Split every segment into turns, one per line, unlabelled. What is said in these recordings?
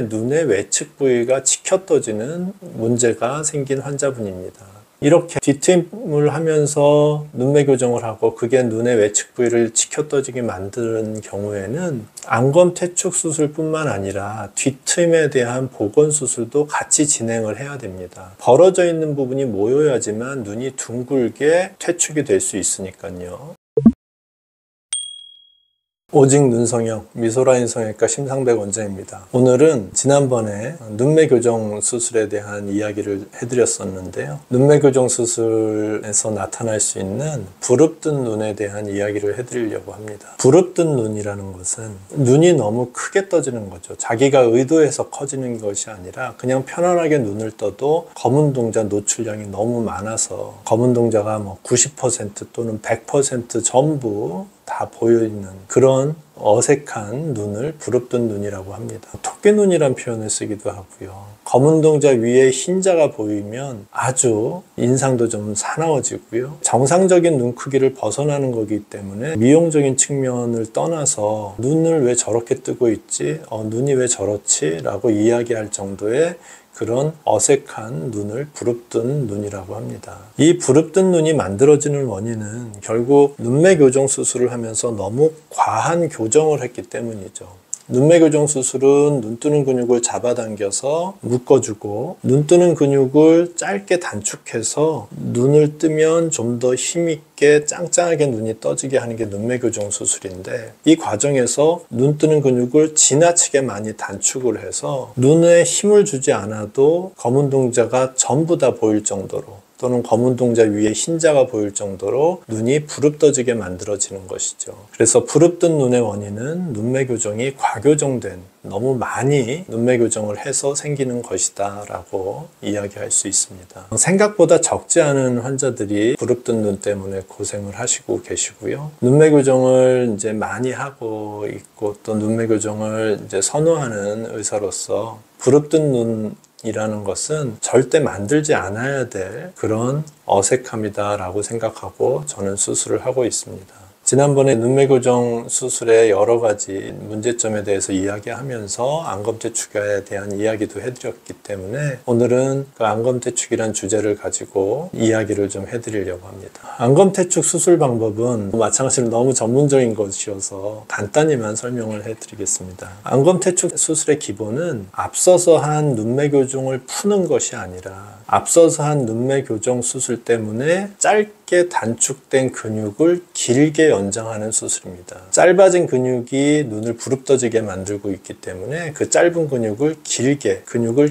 눈의 외측 부위가 치켜떠지는 문제가 생긴 환자분입니다. 이렇게 뒤트임을 하면서 눈매 교정을 하고 그게 눈의 외측 부위를 치켜떠지게 만드는 경우에는 안검 퇴축 수술뿐만 아니라 뒤트임에 대한 복원 수술도 같이 진행을 해야 됩니다. 벌어져 있는 부분이 모여야지만 눈이 둥글게 퇴축이 될 수 있으니까요. 오직 눈성형 미소라인 성형외과 심상백 원장입니다. 오늘은 지난번에 눈매 교정 수술에 대한 이야기를 해드렸었는데요. 눈매 교정 수술에서 나타날 수 있는 부릅뜬 눈에 대한 이야기를 해드리려고 합니다. 부릅뜬 눈이라는 것은 눈이 너무 크게 떠지는 거죠. 자기가 의도해서 커지는 것이 아니라 그냥 편안하게 눈을 떠도 검은 동자 노출량이 너무 많아서 검은 동자가 90% 또는 100% 전부 다 보여있는 그런 어색한 눈을 부릅뜬 눈이라고 합니다. 토끼눈이란 표현을 쓰기도 하고요. 검은 동자 위에 흰자가 보이면 아주 인상도 좀 사나워지고요. 정상적인 눈 크기를 벗어나는 거기 때문에 미용적인 측면을 떠나서 눈을 왜 저렇게 뜨고 있지? 눈이 왜 저렇지? 라고 이야기할 정도의 그런 어색한 눈을 부릅뜬 눈이라고 합니다. 이 부릅뜬 눈이 만들어지는 원인은 결국 눈매 교정 수술을 하면서 너무 과한 교정을 했기 때문이죠. 눈매 교정 수술은 눈 뜨는 근육을 잡아당겨서 묶어주고 눈 뜨는 근육을 짧게 단축해서 눈을 뜨면 좀 더 힘있게 짱짱하게 눈이 떠지게 하는 게 눈매 교정 수술인데 이 과정에서 눈 뜨는 근육을 지나치게 많이 단축을 해서 눈에 힘을 주지 않아도 검은 동자가 전부 다 보일 정도로 또는 검은 동자 위에 흰자가 보일 정도로 눈이 부릅떠지게 만들어지는 것이죠. 그래서 부릅뜬 눈의 원인은 눈매 교정이 과교정된, 너무 많이 눈매 교정을 해서 생기는 것이다 라고 이야기할 수 있습니다. 생각보다 적지 않은 환자들이 부릅뜬 눈 때문에 고생을 하시고 계시고요. 눈매 교정을 이제 많이 하고 있고 또 눈매 교정을 이제 선호하는 의사로서 부릅뜬 눈 이라는 것은 절대 만들지 않아야 될 그런 어색함이다 라고 생각하고 저는 수술을 하고 있습니다. 지난번에 눈매 교정 수술의 여러 가지 문제점에 대해서 이야기하면서 안검 퇴축에 대한 이야기도 해드렸기 때문에 오늘은 그 안검 퇴축이란 주제를 가지고 이야기를 좀 해드리려고 합니다. 안검 퇴축 수술 방법은 마찬가지로 너무 전문적인 것이어서 간단히만 설명을 해드리겠습니다. 안검 퇴축 수술의 기본은 앞서서 한 눈매 교정을 푸는 것이 아니라 앞서서 한 눈매 교정 수술 때문에 짧게 단축된 근육을 길게 연장하는 수술입니다. 짧아진 근육이 눈을 부릅떠지게 만들고 있기 때문에 그 짧은 근육을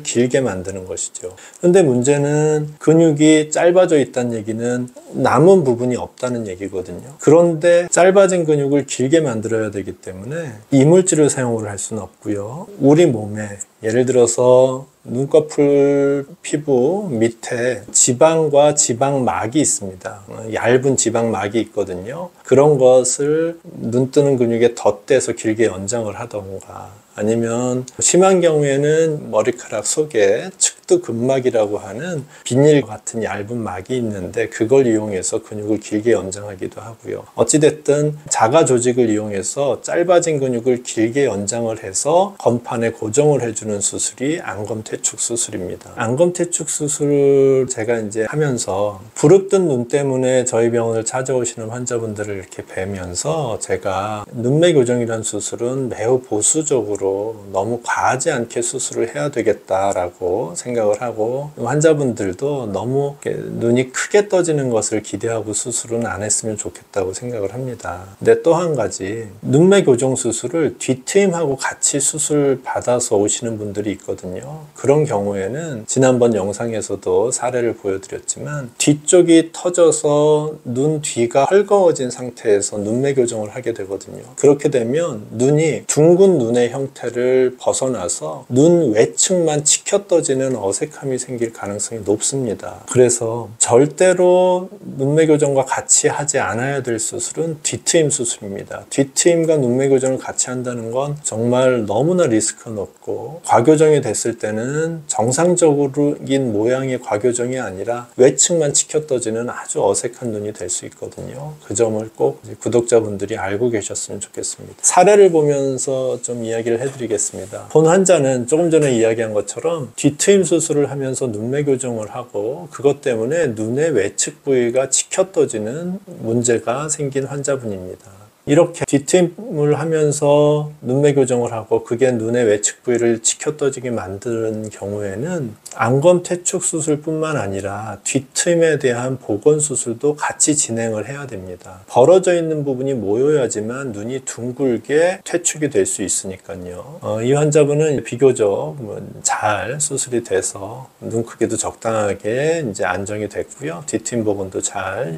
길게 만드는 것이죠. 그런데 문제는 근육이 짧아져 있다는 얘기는 남은 부분이 없다는 얘기거든요. 그런데 짧아진 근육을 길게 만들어야 되기 때문에 이물질을 사용을 할 수는 없고요. 우리 몸에 예를 들어서 눈꺼풀 피부 밑에 지방과 지방막이 있습니다. 얇은 지방막이 있거든요. 그런 것을 눈 뜨는 근육에 덧대서 길게 연장을 하던가 아니면 심한 경우에는 머리카락 속에 측두근막이라고 하는 비닐 같은 얇은 막이 있는데 그걸 이용해서 근육을 길게 연장하기도 하고요. 어찌됐든 자가 조직을 이용해서 짧아진 근육을 길게 연장을 해서 건판에 고정을 해주는 수술이 안검 퇴축 수술입니다. 안검 퇴축 수술을 제가 이제 하면서 부릅뜬 눈 때문에 저희 병원을 찾아오시는 환자분들을 이렇게 뵈면서 제가 눈매 교정이라는 수술은 매우 보수적으로 너무 과하지 않게 수술을 해야 되겠다라고 생각을 하고 환자분들도 너무 눈이 크게 떠지는 것을 기대하고 수술은 안 했으면 좋겠다고 생각을 합니다. 근데 또 한 가지 눈매 교정 수술을 뒤트임하고 같이 수술 받아서 오시는 분들이 있거든요. 그런 경우에는 지난번 영상에서도 사례를 보여드렸지만 뒤쪽이 터져서 눈 뒤가 헐거워진 상태에서 눈매 교정을 하게 되거든요. 그렇게 되면 눈이 둥근 눈의 형태를 벗어나서 눈 외측만 치켜떠지는 어색함이 생길 가능성이 높습니다. 그래서 절대로 눈매 교정과 같이 하지 않아야 될 수술은 뒤트임 수술입니다. 뒤트임과 눈매 교정을 같이 한다는 건 정말 너무나 리스크가 높고, 과교정이 됐을 때는 정상적인 모양의 과교정이 아니라 외측만 치켜떠지는 아주 어색한 눈이 될 수 있거든요. 그 점을 꼭 구독자분들이 알고 계셨으면 좋겠습니다. 사례를 보면서 좀 이야기를 해드리겠습니다. 본 환자는 조금 전에 이야기한 것처럼 뒤트임 수술을 하면서 눈매 교정을 하고, 그것 때문에 눈의 외측 부위가 치켜떠지는 문제가 생긴 환자분입니다. 이렇게 뒤트임을 하면서 눈매 교정을 하고 그게 눈의 외측 부위를 치켜떠지게 만드는 경우에는 안검 퇴축 수술뿐만 아니라 뒤트임에 대한 보건 수술도 같이 진행을 해야 됩니다. 벌어져 있는 부분이 모여야지만 눈이 둥글게 퇴축이 될 수 있으니까요. 이 환자분은 비교적 잘 수술이 돼서 눈 크기도 적당하게 이제 안정이 됐고요. 뒤트임 보건도 잘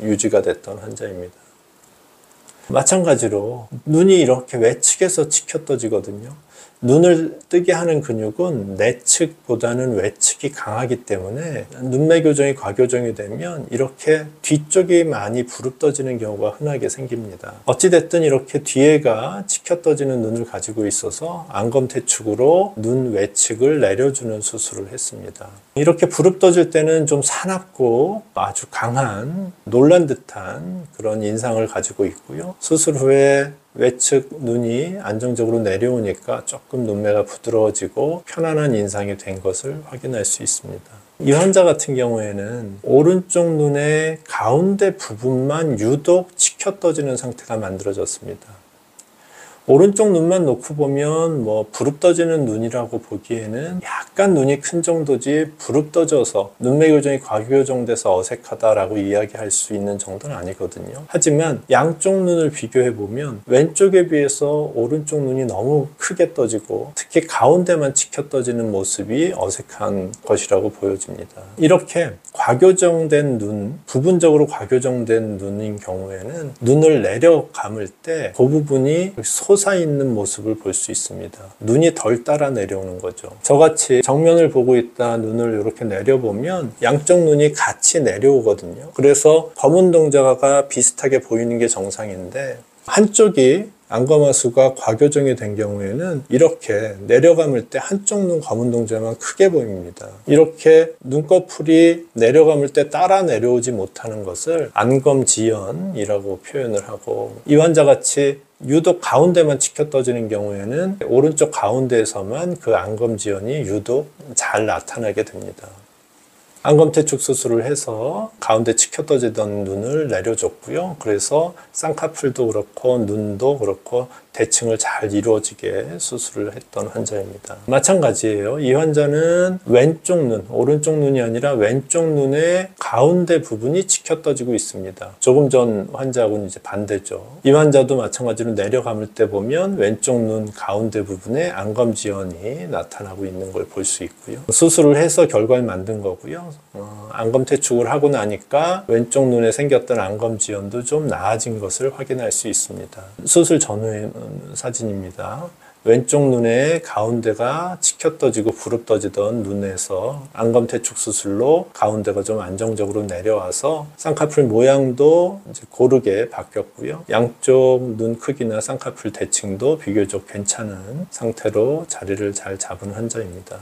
유지가 됐던 환자입니다. 마찬가지로 눈이 이렇게 외측에서 치켜떠지거든요. 눈을 뜨게 하는 근육은 내측보다는 외측이 강하기 때문에 눈매 교정이 과교정이 되면 이렇게 뒤쪽이 많이 부릅떠지는 경우가 흔하게 생깁니다. 어찌됐든 이렇게 뒤에가 치켜떠지는 눈을 가지고 있어서 안검 퇴축으로 눈 외측을 내려주는 수술을 했습니다. 이렇게 부릅떠질 때는 좀 사납고 아주 강한 놀란 듯한 그런 인상을 가지고 있고요. 수술 후에 외측 눈이 안정적으로 내려오니까 조금 눈매가 부드러워지고 편안한 인상이 된 것을 확인할 수 있습니다. 이 환자 같은 경우에는 오른쪽 눈의 가운데 부분만 유독 치켜떠지는 상태가 만들어졌습니다. 오른쪽 눈만 놓고 보면 부릅떠지는 눈이라고 보기에는 약간 눈이 큰 정도지 부릅떠져서 눈매 교정이 과교정돼서 어색하다라고 이야기할 수 있는 정도는 아니거든요. 하지만 양쪽 눈을 비교해 보면 왼쪽에 비해서 오른쪽 눈이 너무 크게 떠지고 특히 가운데만 치켜떠지는 모습이 어색한 것이라고 보여집니다. 이렇게 과교정된 눈, 부분적으로 과교정된 눈인 경우에는 눈을 내려 감을 때 그 부분이 솟아있는 모습을 볼 수 있습니다. 눈이 덜 따라 내려오는 거죠. 저같이 정면을 보고 있다 눈을 이렇게 내려보면 양쪽 눈이 같이 내려오거든요. 그래서 검은동자가 비슷하게 보이는 게 정상인데, 한쪽이 안검하수가 과교정이 된 경우에는 이렇게 내려감을 때 한쪽 눈 검은동자만 크게 보입니다. 이렇게 눈꺼풀이 내려감을 때 따라 내려오지 못하는 것을 안검지연이라고 표현을 하고, 이 환자같이 유독 가운데만 치켜떠지는 경우에는 오른쪽 가운데에서만 그 안검지연이 유독 잘 나타나게 됩니다. 안검 퇴축 수술을 해서 가운데 치켜떠지던 눈을 내려줬고요. 그래서 쌍꺼풀도 그렇고 눈도 그렇고 대칭을 잘 이루어지게 수술을 했던 환자입니다. 마찬가지예요. 이 환자는 왼쪽 눈, 오른쪽 눈이 아니라 왼쪽 눈의 가운데 부분이 치켜떠지고 있습니다. 조금 전 환자하고는 이제 반대죠. 이 환자도 마찬가지로 내려감을 때 보면 왼쪽 눈 가운데 부분에 안검지연이 나타나고 있는 걸 볼 수 있고요. 수술을 해서 결과를 만든 거고요. 안검 퇴축을 하고 나니까 왼쪽 눈에 생겼던 안검지연도 좀 나아진 것을 확인할 수 있습니다. 수술 전후의 사진입니다. 왼쪽 눈의 가운데가 치켜떠지고 부릅떠지던 눈에서 안검 퇴축 수술로 가운데가 좀 안정적으로 내려와서 쌍꺼풀 모양도 이제 고르게 바뀌었고요. 양쪽 눈 크기나 쌍꺼풀 대칭도 비교적 괜찮은 상태로 자리를 잘 잡은 환자입니다.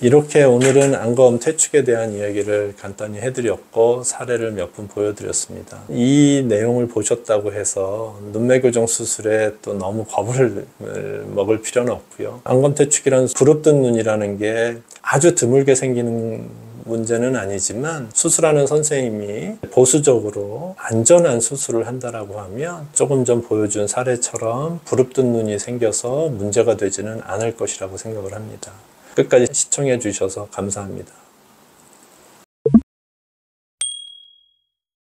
이렇게 오늘은 안검 퇴축에 대한 이야기를 간단히 해드렸고 사례를 몇 분 보여드렸습니다. 이 내용을 보셨다고 해서 눈매 교정 수술에 또 너무 겁을 먹을 필요는 없고요. 안검 퇴축이라는 부릅뜬 눈이라는 게 아주 드물게 생기는 문제는 아니지만, 수술하는 선생님이 보수적으로 안전한 수술을 한다라고 하면 조금 전 보여준 사례처럼 부릅뜬 눈이 생겨서 문제가 되지는 않을 것이라고 생각을 합니다. 끝까지 시청해 주셔서 감사합니다.